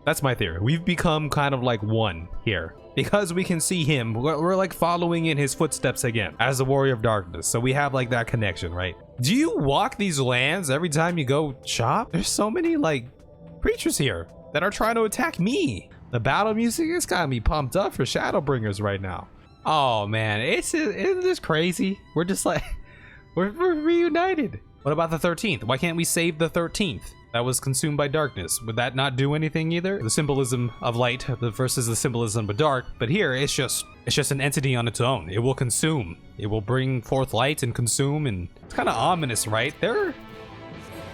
That's my theory. We've become kind of like one here. Because we can see him, we're like following in his footsteps again as the Warrior of Darkness. So we have like that connection, right? Do you walk these lands every time you go shop? There's so many like creatures here that are trying to attack me. The battle music is got me pumped up for Shadowbringers right now. Oh man, isn't this crazy? We're just like, we're reunited. What about the 13th? Why can't we save the 13th? That was consumed by darkness. Would that not do anything either? The symbolism of light versus the symbolism of dark. But here, it's just an entity on its own. It will consume. It will bring forth light and consume, and it's kind of ominous, right? They're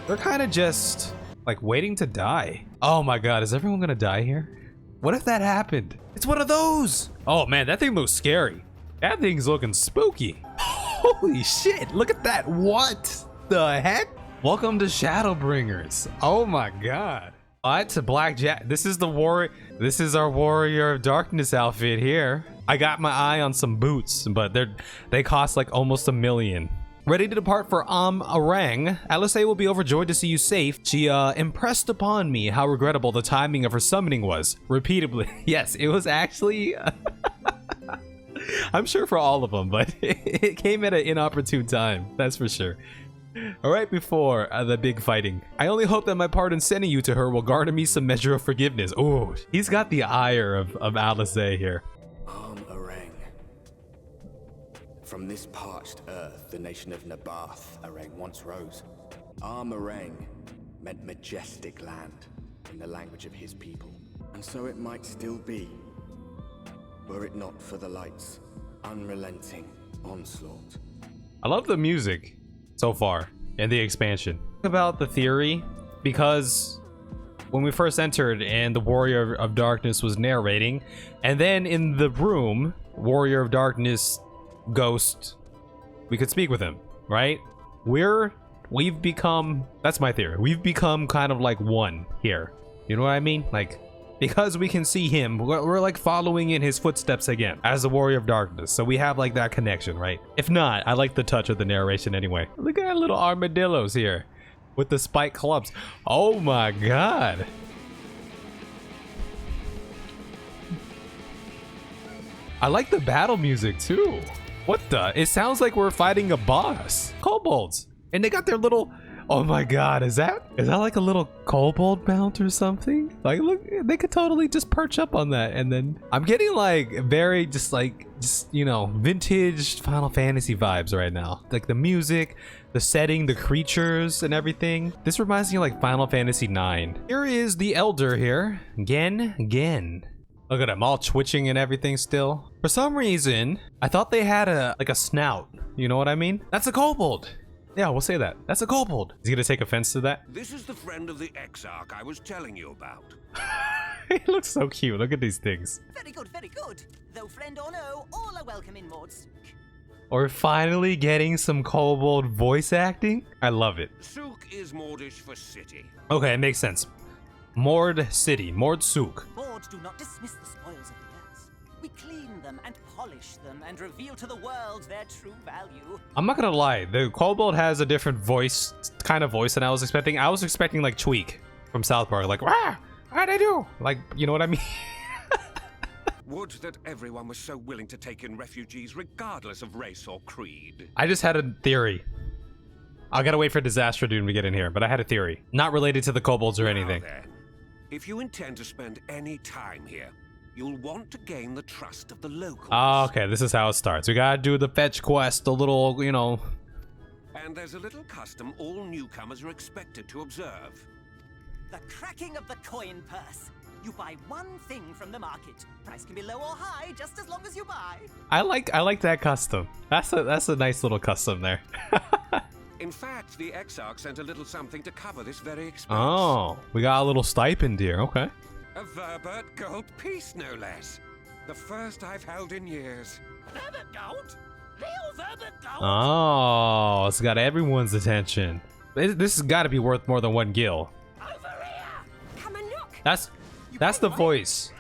kind of just like waiting to die. Oh my god, is everyone gonna die here? What if that happened? It's one of those. Oh man, that thing looks scary. That thing's looking spooky. Holy shit, look at that. What the heck? Welcome to Shadowbringers. Oh my god. What? Blackjack. This is the warrior. This is our Warrior of Darkness outfit here. I got my eye on some boots, but they cost like almost $1 million. Ready to depart for Orang. Alisae will be overjoyed to see you safe. She impressed upon me how regrettable the timing of her summoning was. Repeatedly. Yes, it was actually I'm sure for all of them, but it came at an inopportune time. That's for sure. Right before the big fighting. I only hope that my part in sending you to her will garner me some measure of forgiveness. Oh, he's got the ire of Alisae here. Orang. From this parched earth, the nation of Nabath, Orang once rose. Orang meant majestic land in the language of his people. And so it might still be, were it not for the light's unrelenting onslaught. I love the music so far in the expansion. About the theory, because when we first entered and the Warrior of Darkness was narrating, and then in the room, Warrior of Darkness ghost, we could speak with him, right? We've become, that's my theory, we've become kind of like one here. You know what I mean? Like, because we can see him, we're like following in his footsteps again as the Warrior of Darkness. So we have like that connection, right? If not, I like the touch of the narration anyway. Look at little armadillos here with the spiked clubs. Oh my god. I like the battle music too. What the? It sounds like we're fighting a boss. Kobolds. And they got their little... Oh my god, is that like a little kobold mount or something? Like, look, they could totally just perch up on that. And then I'm getting like very just you know, vintage Final Fantasy vibes right now. Like the music, the setting, the creatures and everything. This reminds me of like Final Fantasy IX. Here is the Elder here. Again. Look at him all twitching and everything still. For some reason, I thought they had a snout. You know what I mean? That's a kobold. Yeah, we'll say that. That's a kobold. Is he gonna take offense to that? This is the friend of the Exarch I was telling you about. He looks so cute. Look at these things. Very good, very good. Though friend or no, all are welcome in Souq. We're finally getting some kobold voice acting. I love it. Souq is Mordish for city. Okay, it makes sense. Mord City, Mord Souq. Mords do not dismiss the spoils of the earth. We clean them and polish them and reveal to the world their true value. I'm not gonna lie, the kobold has a different voice, kind of voice than I was expecting. I was expecting like Tweak from South Park, like, "Rah, how'd I do?" Like, you know what I mean? Would that everyone was so willing to take in refugees regardless of race or creed. I just had a theory. I gotta wait for Disaster Dune to get in here, but I had a theory. Not related to the kobolds or anything. Now then, if you intend to spend any time here, you'll want to gain the trust of the locals. Oh, okay, this is how it starts. We gotta do the fetch quest, the little, you know. And there's a little custom all newcomers are expected to observe. The cracking of the coin purse. You buy one thing from the market. Price can be low or high, just as long as you buy. I like that custom. That's a nice little custom there. In fact, the Exarch sent a little something to cover this very expense. Oh, we got a little stipend here. Okay. A Verbert gold piece, no less. The first I've held in years. Verbert gold? Real Verbert gold? Oh, it's got everyone's attention. This has got to be worth more than 1 gil. Over here! Come and look! That's the voice.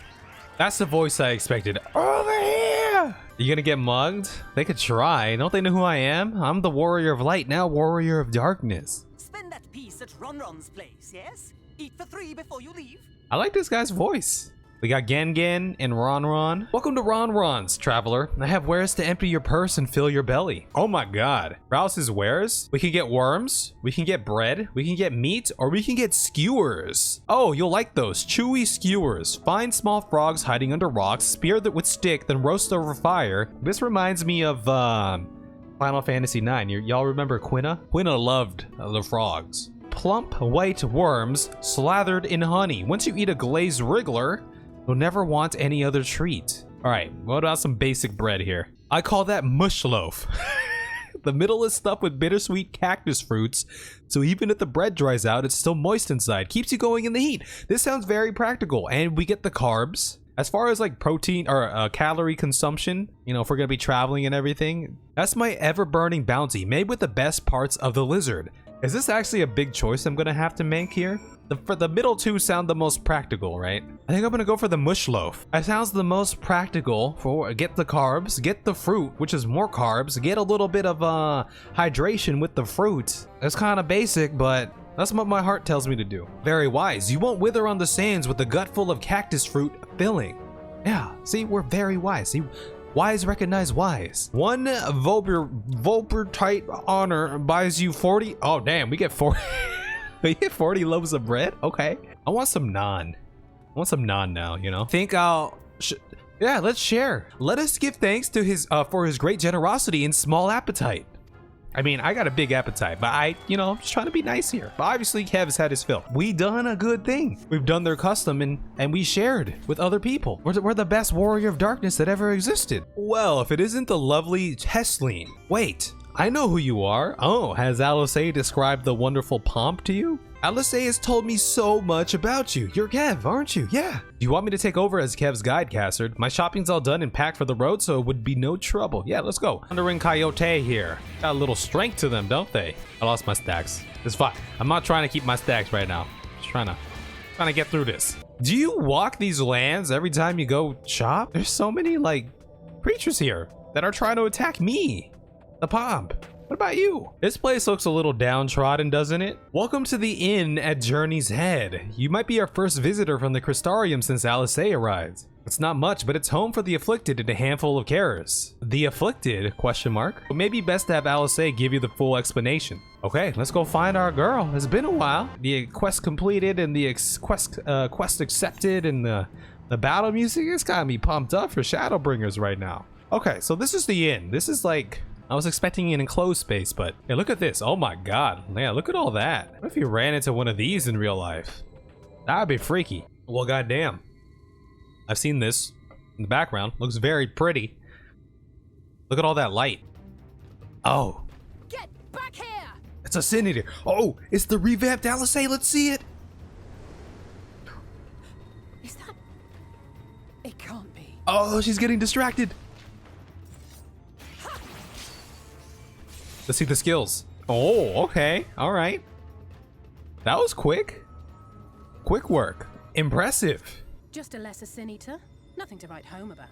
That's the voice I expected. Over here! You gonna get mugged? They could try. Don't they know who I am? I'm the Warrior of Light, now Warrior of Darkness. Spend that piece at Ronron's place, yes? Eat for 3 before you leave. I like this guy's voice. We got Gen and Ron. Welcome to Ron's, traveler. I have wares to empty your purse and fill your belly. Oh my god. Rouse's wares? We can get worms, we can get bread, we can get meat, or we can get skewers. Oh, you'll like those. Chewy skewers. Find small frogs hiding under rocks, spear them with stick, then roast over fire. This reminds me of Final Fantasy IX. Y'all remember Quina? Quina loved the frogs. Plump white worms slathered in honey. Once you eat a glazed wriggler, you'll never want any other treat. All right, what about some basic bread here? I call that mush loaf. The middle is stuffed with bittersweet cactus fruits, so even if the bread dries out, it's still moist inside. Keeps you going in the heat. This sounds very practical, and we get the carbs. As far as like protein or calorie consumption, you know, if we're gonna be traveling and everything, that's my ever-burning bounty, made with the best parts of the lizard. Is this actually a big choice I'm gonna have to make here? For the middle two sound the most practical, right? I think I'm gonna go for the mush loaf. It sounds the most practical for get the carbs, get the fruit, which is more carbs, get a little bit of hydration with the fruit. It's kind of basic, but that's what my heart tells me to do. Very wise. You won't wither on the sands with a gut full of cactus fruit filling. Yeah, see, we're very wise. See, wise recognize wise. One Volper type honor buys you 40. Oh, damn, we get 40. We get 40 loaves of bread? Okay. I want some naan. I want some naan now, you know? Think I'll... yeah, let's share. Let us give thanks to his for his great generosity and small appetite. I mean, I got a big appetite, but I'm just trying to be nice here. But obviously, Kev's had his fill. We done a good thing. We've done their custom and we shared with other people. We're the best warrior of darkness that ever existed. Well, if it isn't the lovely Tesleen. Wait, I know who you are. Oh, has Alisae described the wonderful pomp to you? Alisae has told me so much about you. You're Kev, aren't you? Yeah. Do you want me to take over as Kev's guide, Cassard? My shopping's all done and packed for the road, so it would be no trouble. Yeah, let's go. Wandering Coyote here. Got a little strength to them, don't they? I lost my stacks. It's fine. I'm not trying to keep my stacks right now. Just trying to get through this. Do you walk these lands every time you go shop? There's so many, like, creatures here that are trying to attack me. The pomp. What about you? This place looks a little downtrodden, doesn't it? Welcome to the inn at Journey's Head. You might be our first visitor from the Crystarium since Alisae arrived. It's not much, but it's home for the Afflicted and a handful of carers. The Afflicted? Question mark. It may be best to have Alisae give you the full explanation. Okay, let's go find our girl. It's been a while. The quest completed and the quest accepted and the battle music, it's got me pumped up for Shadowbringers right now. Okay, so this is the inn. This is like... I was expecting an enclosed space, but hey, look at this. Oh my god. Yeah, look at all that. What if you ran into one of these in real life? That'd be freaky. Well, goddamn. I've seen this in the background. Looks very pretty. Look at all that light. Oh. Get back here! It's a sin eater. Oh, it's the revamped Alisae. Let's see it. Is that... It can't be. Oh, she's getting distracted. Let's see the skills. Oh, okay. All right. That was quick. Quick work. Impressive. Just a lesser sin eater. Nothing to write home about.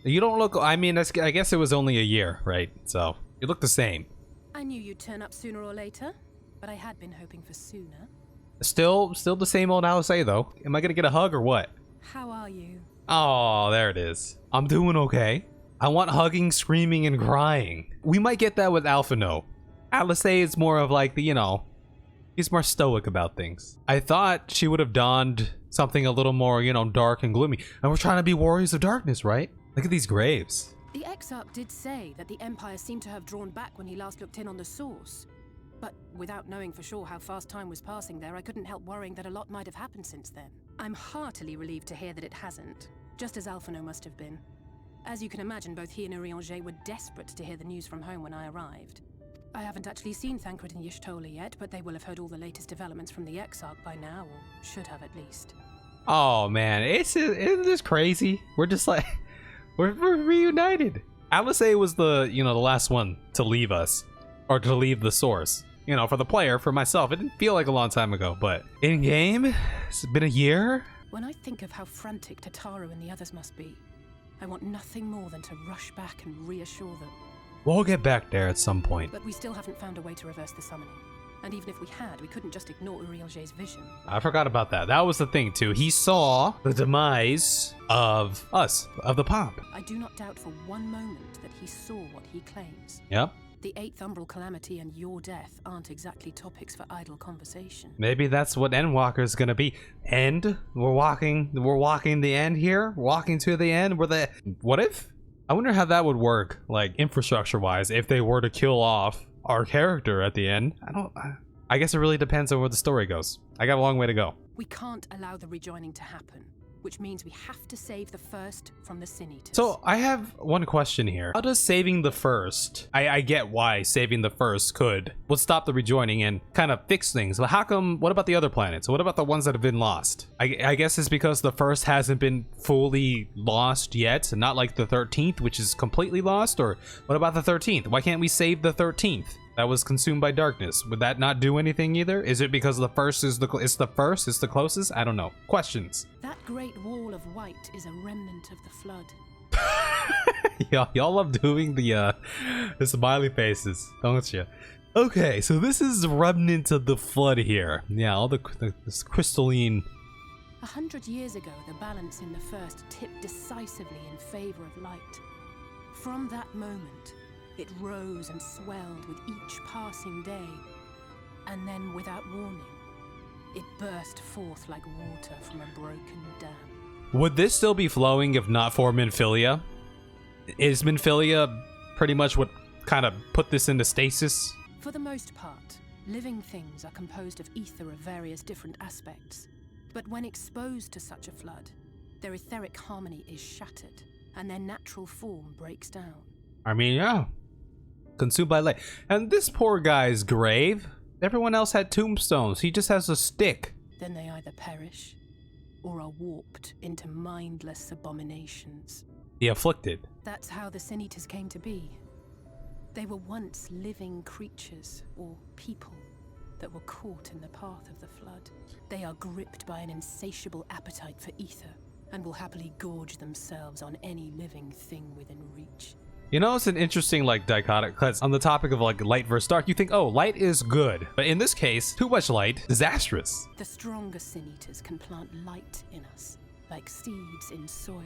You don't look... I mean, I guess it was only a year, right? So, you look the same. I knew you'd turn up sooner or later, but I had been hoping for sooner. Still the same old Alisae, though. Am I gonna get a hug or what? How are you? Oh, there it is. I'm doing okay. I want hugging, screaming, and crying. We might get that with Alphinaud. Alisae is more of like the, he's more stoic about things. I thought she would have donned something a little more, dark and gloomy. And we're trying to be warriors of darkness, right? Look at these graves. The Exarch did say that the Empire seemed to have drawn back when he last looked in on the source. But without knowing for sure how fast time was passing there, I couldn't help worrying that a lot might have happened since then. I'm heartily relieved to hear that it hasn't, just as Alphinaud must have been. As you can imagine, both he and Reunited were desperate to hear the news from home when I arrived. I haven't actually seen Thancred and Y'shtola yet, but they will have heard all the latest developments from the Exarch by now, or should have at least. Oh man, isn't this crazy? We're just like, we're reunited. Alisae was the last one to leave us, or to leave the source. For the player, for myself, it didn't feel like a long time ago, but in game, it's been a year. When I think of how frantic TATARU and the others must be, I want nothing more than to rush back and reassure them. We'll get back there at some point. But we still haven't found a way to reverse the summoning. And even if we had, we couldn't just ignore Urianger's vision. I forgot about that. That was the thing too. He saw the demise of us, of the Pomp. I do not doubt for one moment that he saw what he claims. Yep. The 8th Umbral Calamity and your death aren't exactly topics for idle conversation. Maybe that's what Endwalker is gonna be. End? We're walking the end here? Walking to the end? What if? I wonder how that would work, like infrastructure-wise, if they were to kill off our character at the end. I guess it really depends on where the story goes. I got a long way to go. We can't allow the rejoining to happen, which means we have to save the first from the Sin Eaters. So I have one question here. How does saving the first, I get why saving the first would stop the rejoining and kind of fix things, but how come, what about the other planets? What about the ones that have been lost? I guess it's because the first hasn't been fully lost yet, not like the 13th, which is completely lost, or what about the 13th? Why can't we save the 13th? That was consumed by darkness. Would that not do anything either? Is it because the first is the closest? I don't know. Questions. That great wall of white is a remnant of the flood. Y'all love doing the smiley faces, don't you? Okay, so this is the remnant of the flood here. Yeah, all this crystalline. 100 years ago, the balance in the first tipped decisively in favor of light. From that moment, it rose and swelled with each passing day, and then, without warning, it burst forth like water from a broken dam. Would this still be flowing if not for Minfilia? Is Minfilia pretty much what kind of put this into stasis? For the most part, living things are composed of ether of various different aspects. But when exposed to such a flood, their etheric harmony is shattered, and their natural form breaks down. I mean, yeah. Consumed by light. And this poor guy's grave, everyone else had tombstones. He just has a stick. Then they either perish or are warped into mindless abominations. The Afflicted. That's how the Sin Eaters came to be. They were once living creatures, or people, that were caught in the path of the flood. They are gripped by an insatiable appetite for ether, and will happily gorge themselves on any living thing within reach. You know, it's an interesting, like, dichotomy, because on the topic of, like, light versus dark, you think, oh, light is good. But in this case, too much light, disastrous. The stronger Sin Eaters can plant light in us, like seeds in soil,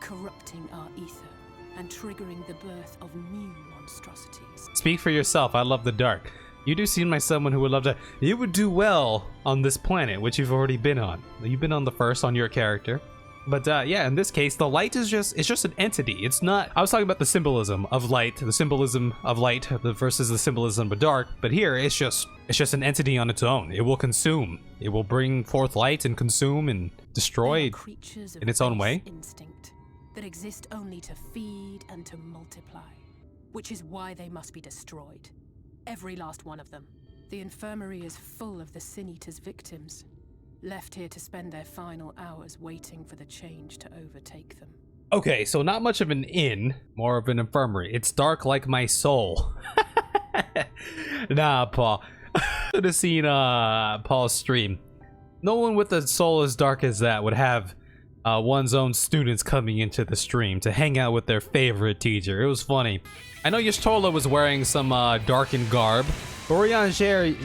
corrupting our ether, and triggering the birth of new monstrosities. Speak for yourself, I love the dark. You do seem like someone who would love to... You would do well on this planet, which you've already been on. You've been on the first on your character. But yeah, in this case, the light is just an entity. It's not... I was talking about the symbolism of light, versus the symbolism of dark. But here, it's just an entity on its own. It will consume. It will bring forth light and consume and destroy in its own way. Instinct that exist only to feed and to multiply, which is why they must be destroyed. Every last one of them. The infirmary is full of the Sin Eaters' victims, left here to spend their final hours waiting for the change to overtake them. Okay, so not much of an inn, more of an infirmary. It's dark like my soul. Nah, Paul. Should have seen Paul's stream. No one with a soul as dark as that would have one's own students coming into the stream to hang out with their favorite teacher. It was funny. I know Y'shtola was wearing some darkened garb. Urianger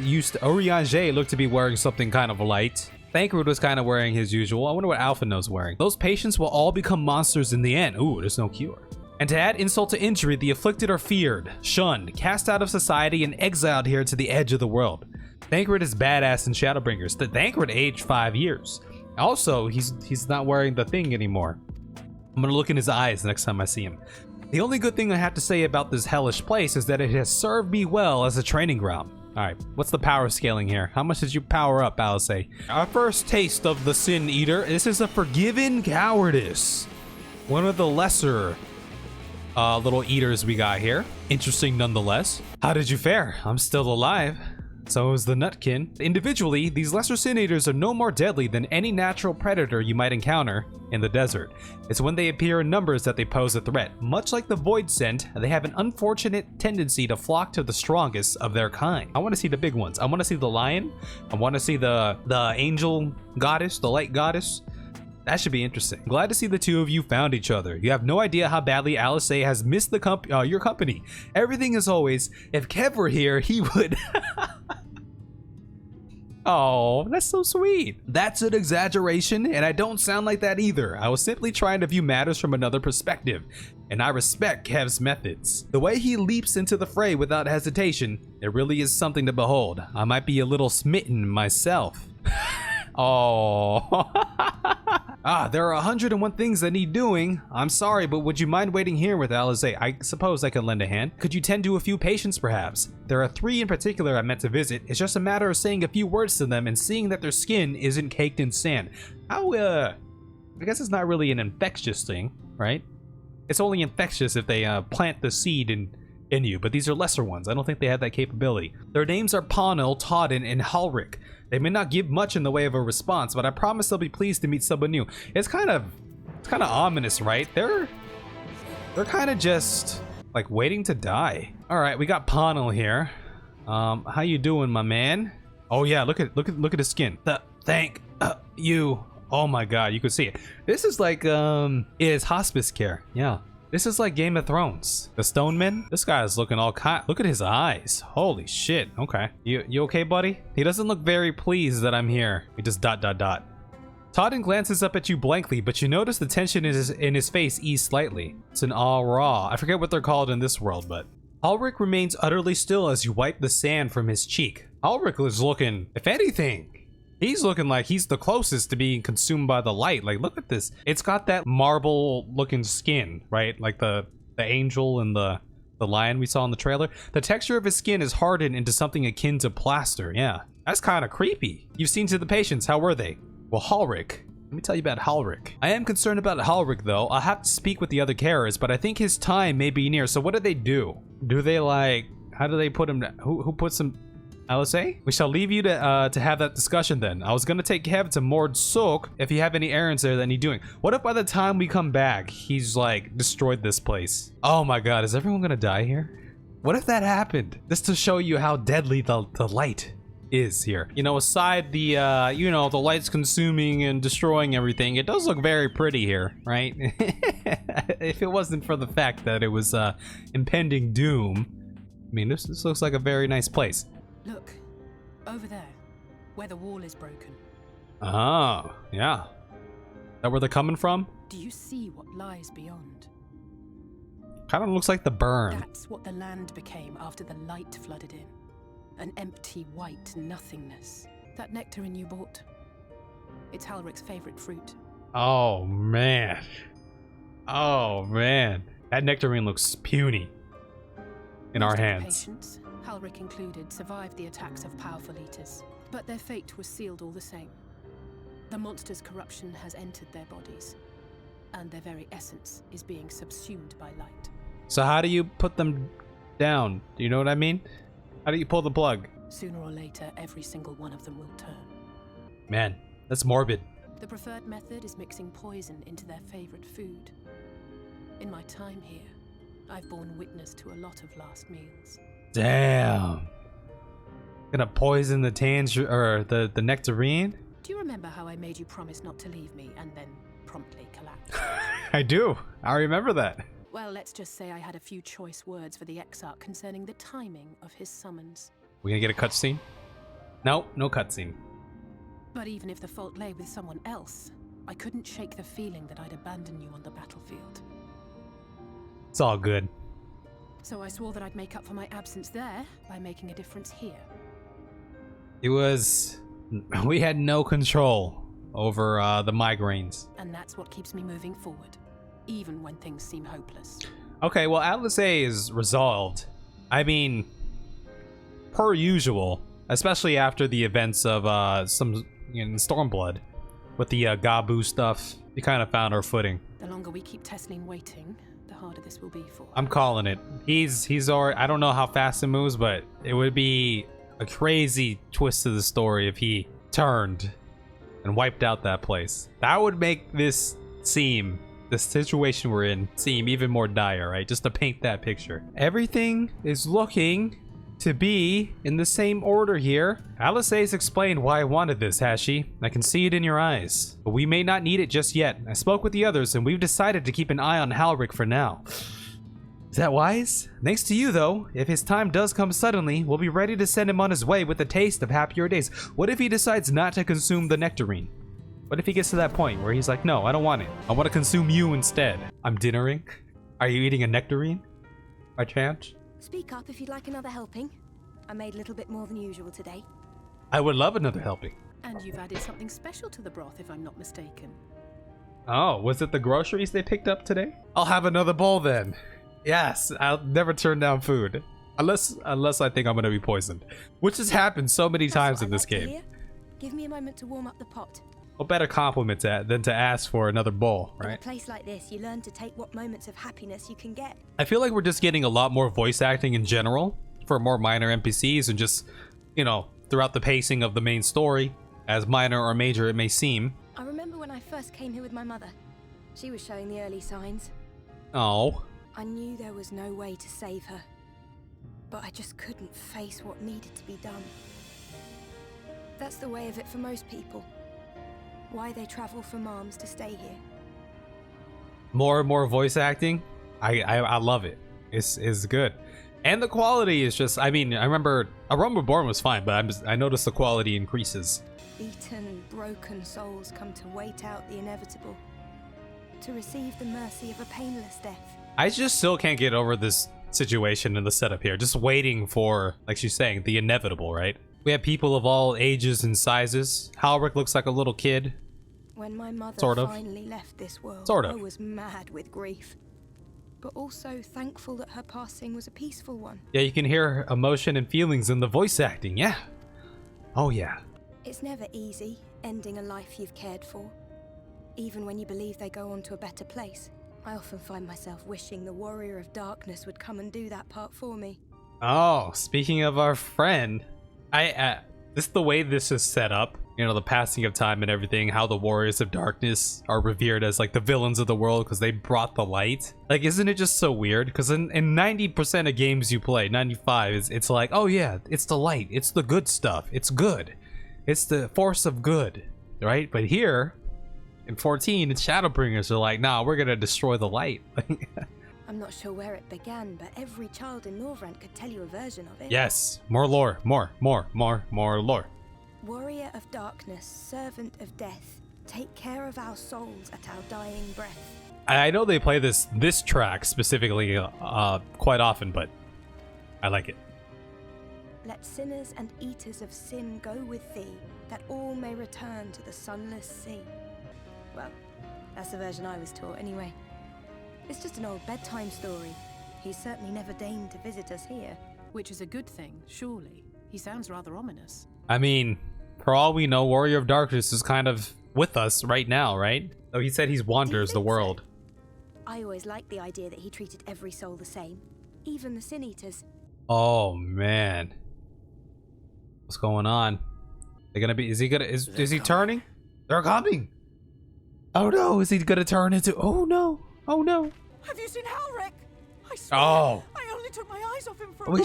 looked to be wearing something kind of light. Thancred was kind of wearing his usual. I wonder what Alphinaud's wearing. Those patients will all become monsters in the end. Ooh, there's no cure. And to add insult to injury, the Afflicted are feared, shunned, cast out of society, and exiled here to the edge of the world. Thancred is badass in Shadowbringers. Thancred aged 5 years. Also, he's not wearing the thing anymore. I'm gonna look in his eyes next time I see him. The only good thing I have to say about this hellish place is that it has served me well as a training ground. Alright, what's the power scaling here? How much did you power up, Alisae? Our first taste of the Sin Eater. This is a Forgiven Cowardice. One of the lesser little eaters we got here. Interesting nonetheless. How did you fare? I'm still alive. So is the Nutkin. Individually, these lesser Sin Eaters are no more deadly than any natural predator you might encounter in the desert. It's when they appear in numbers that they pose a threat. Much like the Void Scent, they have an unfortunate tendency to flock to the strongest of their kind. I want to see the big ones. I want to see the lion. I want to see the angel goddess, the light goddess. That should be interesting. Glad to see the two of you found each other. You have no idea how badly Alisae has missed your company. Everything is always, if Kev were here, he would... Oh, that's so sweet. That's an exaggeration, and I don't sound like that either. I was simply trying to view matters from another perspective, and I respect Kev's methods. The way he leaps into the fray without hesitation, it really is something to behold. I might be a little smitten myself. Oh. There are 101 things that need doing. I'm sorry, but would you mind waiting here with Alisae? I suppose I could lend a hand. Could you tend to a few patients, perhaps? There are 3 in particular I meant to visit. It's just a matter of saying a few words to them and seeing that their skin isn't caked in sand. I guess it's not really an infectious thing, right? It's only infectious if they plant the seed in you, but these are lesser ones. I don't think they have that capability. Their names are Ponel, Todden, and Halric. They may not give much in the way of a response, but I promise they'll be pleased to meet someone new. It's kind of ominous, right? They're kind of just like waiting to die. All right, we got Ponel here. How you doing, my man? Oh yeah, look at his skin. Thank you. Oh my God, you can see it. This is like it is hospice care. Yeah. This is like Game of Thrones. The Stoneman. This guy is looking all kind. Look at his eyes. Holy shit. Okay. You okay, buddy? He doesn't look very pleased that I'm here. He just ... Todden glances up at you blankly, but you notice the tension in his face ease slightly. It's an awe. I forget what they're called in this world, but Halric remains utterly still as you wipe the sand from his cheek. Halric is looking, if anything, he's looking like he's the closest to being consumed by the light. Like, look at this. It's got that marble looking skin, right? Like the angel and the lion we saw in the trailer. The texture of his skin is hardened into something akin to plaster. Yeah, that's kind of creepy. You've seen to the patients. How were they? Well, Halric. Let me tell you about Halric. I am concerned about Halric, though. I'll have to speak with the other carers, but I think his time may be near. So what do they do? Do they like, how do they put him down? Who puts him? Alisae? We shall leave you to have that discussion then. I was gonna take Kev to Mord Souq if you have any errands there that need doing. What if by the time we come back, he's like destroyed this place? Oh my God, is everyone gonna die here? What if that happened? Just to show you how deadly the light is here. You know, aside the, you know, the light's consuming and destroying everything, it does look very pretty here, right? If it wasn't for the fact that it was impending doom, I mean, this looks like a very nice place. Look, over there, where the wall is broken. Oh, yeah. Is that where they're coming from? Do you see what lies beyond? Kind of looks like the burn. That's what the land became after the light flooded in. An empty white nothingness. That nectarine you bought, it's Halric's favorite fruit. Oh, man. Oh, man. That nectarine looks puny in our hands. Patients, Halric included, survived the attacks of powerful eaters, but their fate was sealed all the same. The monster's corruption has entered their bodies, and their very essence is being subsumed by light. So how do you put them down? Do you know what I mean? How do you pull the plug? Sooner or later, every single one of them will turn. Man, that's morbid. The preferred method is mixing poison into their favorite food. In my time here, I've borne witness to a lot of last meals. Damn. Gonna poison the the nectarine? Do you remember how I made you promise not to leave me and then promptly collapse? I do. I remember that. Well, let's just say I had a few choice words for the Exarch concerning the timing of his summons. We gonna get a cutscene? No, no cutscene. But even if the fault lay with someone else, I couldn't shake the feeling that I'd abandon you on the battlefield. It's all good. So I swore that I'd make up for my absence there by making a difference here. It was... we had no control over the migraines. And that's what keeps me moving forward, even when things seem hopeless. Okay, well, Alisae is resolved. I mean, per usual, especially after the events of Stormblood, with the Gabu stuff, we kind of found our footing. The longer we keep Tesleen waiting, the harder this will be for her. I'm calling it. He's already, I don't know how fast it moves, but it would be a crazy twist to the story if he turned and wiped out that place. That would make this seem, the situation we're in, seem even more dire, right? Just to paint that picture. Everything is looking to be in the same order here. Alisae's explained why I wanted this, has she? I can see it in your eyes. But we may not need it just yet. I spoke with the others and we've decided to keep an eye on Halric for now. Is that wise? Thanks to you, though. If his time does come suddenly, we'll be ready to send him on his way with a taste of happier days. What if he decides not to consume the nectarine? What if he gets to that point where he's like, no, I don't want it. I want to consume you instead. I'm dinnering. Are you eating a nectarine? By chance? Speak up if you'd like another helping. I made a little bit more than usual today. I would love another helping. And you've added something special to the broth, if I'm not mistaken. Oh, was it the groceries they picked up today? I'll have another bowl then. Yes, I'll never turn down food. Unless I think I'm gonna be poisoned. Which has happened so many times in this game. Give me a moment to warm up the pot. What better compliment than to ask for another bowl, right? In a place like this, you learn to take what moments of happiness you can get. I feel like we're just getting a lot more voice acting in general for more minor NPCs and just, you know, throughout the pacing of the main story, as minor or major it may seem. I remember when I first came here with my mother. She was showing the early signs. Oh. I knew there was no way to save her, but I just couldn't face what needed to be done. That's the way of it for most people. Why they travel from arms to stay here. More and more voice acting. I love it. It's good. And the quality is just, I mean, I remember A Realm Reborn was fine, but I noticed the quality increases. Beaten, broken souls come to wait out the inevitable, to receive the mercy of a painless death. I just still can't get over this situation in the setup here. Just waiting for, like she's saying, the inevitable, right? We have people of all ages and sizes. Halric looks like a little kid. When my mother finally left this world, I was mad with grief, but also thankful that her passing was a peaceful one. Yeah, you can hear emotion and feelings in the voice acting, yeah. Oh yeah. It's never easy, ending a life you've cared for, even when you believe they go on to a better place. I often find myself wishing the Warrior of Darkness would come and do that part for me. Oh, speaking of our friend, this the way this is set up, you know, the passing of time and everything, how the Warriors of Darkness are revered as like the villains of the world because they brought the light. Like, isn't it just so weird? Because in 90% of games you play, 95, it's like, oh yeah, it's the light, it's the good stuff, it's good. It's the force of good, right? But here, in 14, it's Shadowbringers are like, nah, we're gonna destroy the light. I'm not sure where it began, but every child in Norvrent could tell you a version of it. Yes, more lore, more lore. Warrior of Darkness, servant of death, take care of our souls at our dying breath. I know they play this track specifically quite often, but I like it. Let sinners and eaters of sin go with thee, that all may return to the sunless sea. Well, that's the version I was taught anyway. It's just an old bedtime story. He's certainly never deigned to visit us here. Which is a good thing, surely. He sounds rather ominous. I mean, for all we know, Warrior of Darkness is kind of with us right now, right? Oh, he said he wanders the world. So? I always liked the idea that he treated every soul the same, even the sin eaters. Oh man, what's going on? They're gonna be? Is he gonna? Is he turning? They're coming. Oh no! Is he gonna turn into? Oh no! Oh no! Have you seen Halric? I swear, oh! I only took my eyes off him for a moment.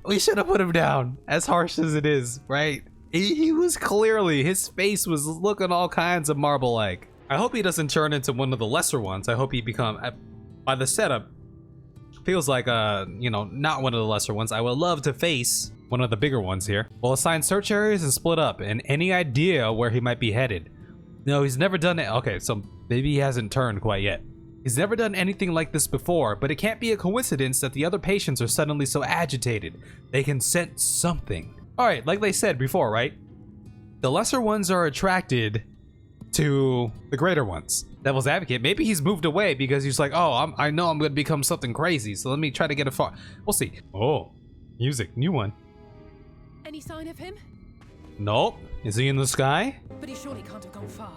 We should have put him down. As harsh as it is, right? He was clearly, his face was looking all kinds of marble-like. I hope he doesn't turn into one of the lesser ones. I hope he become, by the setup, feels like you know, not one of the lesser ones. I would love to face one of the bigger ones here. We'll assign search areas and split up. And any idea where he might be headed? No, he's never done it. Okay, so maybe he hasn't turned quite yet. He's never done anything like this before, but it can't be a coincidence that the other patients are suddenly so agitated. They can sense something. All right, like they said before, right? The lesser ones are attracted to the greater ones. Devil's advocate, maybe he's moved away because he's like, oh, I know I'm gonna become something crazy, so let me try to get a far. We'll see. Oh, music, new one. Any sign of him? Nope. Is he in the sky? But he surely can't have gone far.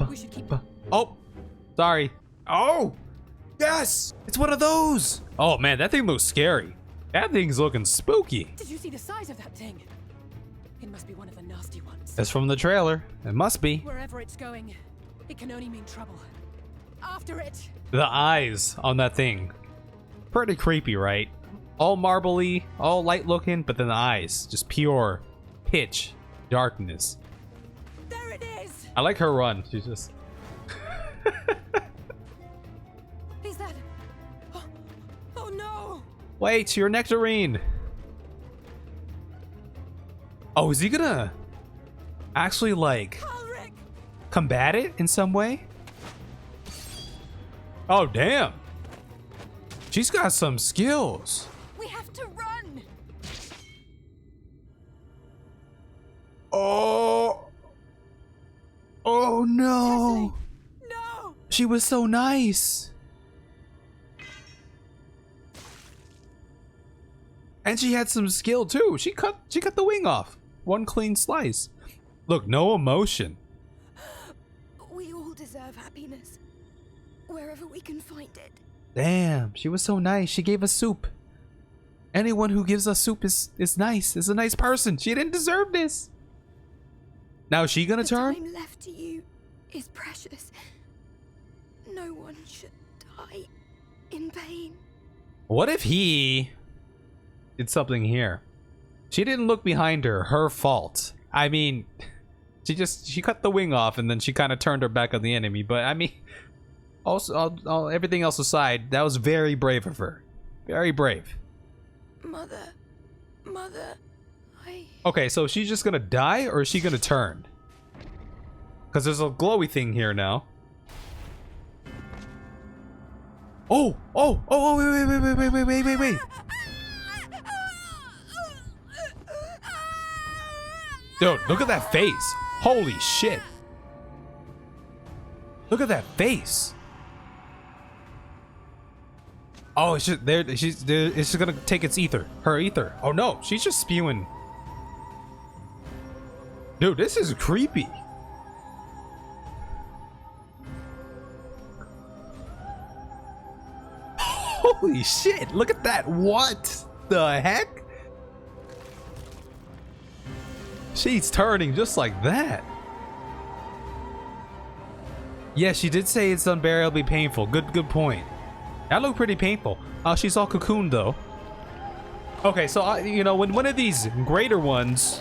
We should keep. Oh, sorry. Oh, yes, it's one of those. Oh man, that thing looks scary. That thing's looking spooky. Did you see the size of that thing? It must be one of the nasty ones. That's from the trailer. It must be. Wherever it's going, it can only mean trouble. After it. The eyes on that thing. Pretty creepy, right? All marbly, all light looking, but then the eyes, just pure pitch darkness. There it is. I like her run. She's just. Is Wait, your nectarine. Oh, is he gonna actually like combat it in some way? Oh, damn. She's got some skills. We have to run. Oh. Oh no. Tesleen, no. She was so nice. And she had some skill too. She cut the wing off. One clean slice. Look, no emotion. We all deserve happiness. Wherever we can find it. Damn, she was so nice. She gave us soup. Anyone who gives us soup is nice. Is a nice person. She didn't deserve this. Now is she gonna turn? The time left to you is precious. No one should die in pain. What if he did something here? She didn't look behind her. Her fault. I mean, she cut the wing off and then she kind of turned her back on the enemy. But I mean, also everything else aside, that was very brave of her. Very brave. Mother, Okay, so she's just gonna die or is she gonna turn? Because there's a glowy thing here now. Oh, wait. Dude, look at that face. Holy shit. Look at that face. Oh, it's just there. It's just gonna take its ether. Her ether. Oh no, she's just spewing. Dude, this is creepy. Holy shit, look at that. What the heck? She's turning just like that. Yeah, she did say it's unbearably painful. Good point. That looked pretty painful. She's all cocooned though. Okay, so you know, when one of these greater ones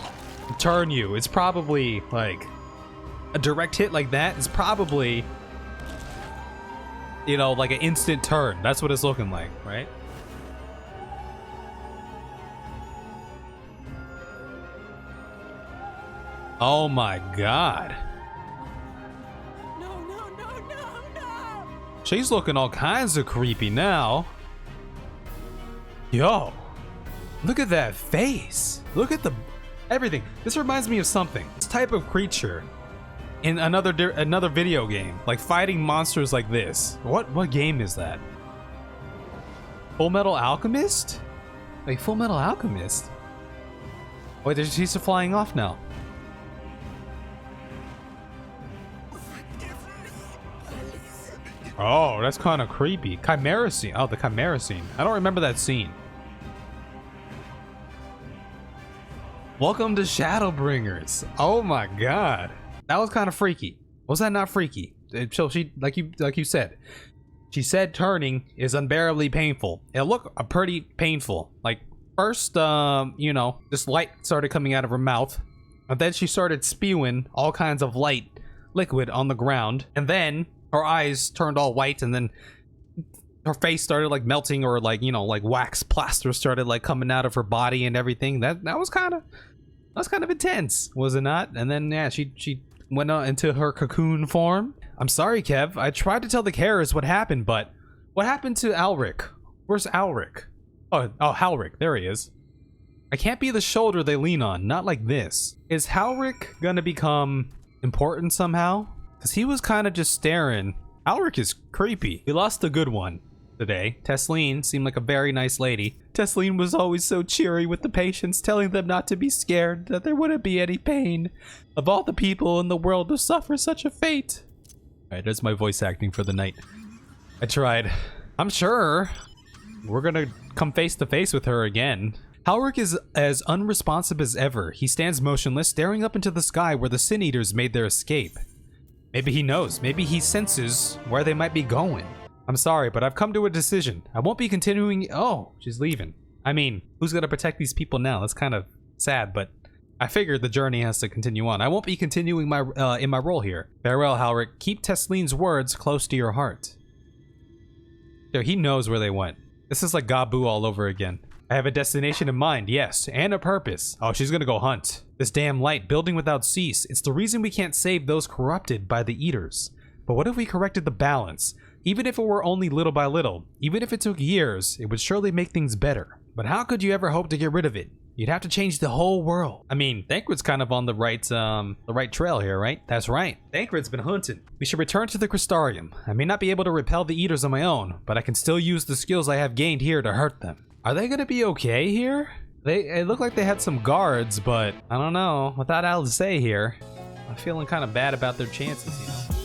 turn you, it's probably like a direct hit like that is probably, you know, like an instant turn. That's what it's looking like, right? Oh my god. no. She's looking all kinds of creepy now. Yo, look at that face. Look at the everything. This reminds me of something. This type of creature in another video game, like fighting monsters like this. What game is that? Full Metal Alchemist? Like Full Metal Alchemist? Wait, she's flying off now. Oh, that's kind of creepy. Chimera scene. Oh, the Chimera scene. I don't remember that scene. Welcome to Shadowbringers. Oh my god. That was kind of freaky. Was that not freaky? So she, like you said, she said turning is unbearably painful. It looked pretty painful. Like first, you know, this light started coming out of her mouth. And then she started spewing all kinds of liquid on the ground. And then her eyes turned all white, and then her face started like melting, or like, you know, like wax plaster started like coming out of her body and everything. That was kind of intense, was it not? And then yeah, she went into her cocoon form. I'm sorry, Kev. I tried to tell the carers what happened, but what happened to Alric? Where's Alric? Oh, Halric. There he is. I can't be the shoulder they lean on. Not like this. Is Halric gonna become important somehow? Because he was kind of just staring. Alric is creepy. We lost a good one today. Tesleen seemed like a very nice lady. Tesleen was always so cheery with the patients, telling them not to be scared, that there wouldn't be any pain. Of all the people in the world to suffer such a fate. Alright, that's my voice acting for the night. I tried. I'm sure we're gonna come face to face with her again. Halric is as unresponsive as ever. He stands motionless, staring up into the sky where the Sin Eaters made their escape. Maybe he knows. Maybe he senses where they might be going. I'm sorry, but I've come to a decision. I won't be continuing. Oh, she's leaving. I mean, who's gonna protect these people now? That's kind of sad, but I figured the journey has to continue on. I won't be continuing my in my role here. Farewell, Halric. Keep Tesleen's words close to your heart. So he knows where they went. This is like Gabu all over again. I have a destination in mind, yes, and a purpose. Oh, she's gonna go hunt. This damn light, building without cease. It's the reason we can't save those corrupted by the Eaters. But what if we corrected the balance? Even if it were only little by little, even if it took years, it would surely make things better. But how could you ever hope to get rid of it? You'd have to change the whole world. I mean, Thancred's kind of on the right trail here, right? That's right. Thancred's been hunting. We should return to the Crystarium. I may not be able to repel the Eaters on my own, but I can still use the skills I have gained here to hurt them. Are they gonna be okay here? It looked like they had some guards, but I don't know. Without Alisae here, I'm feeling kind of bad about their chances, you know?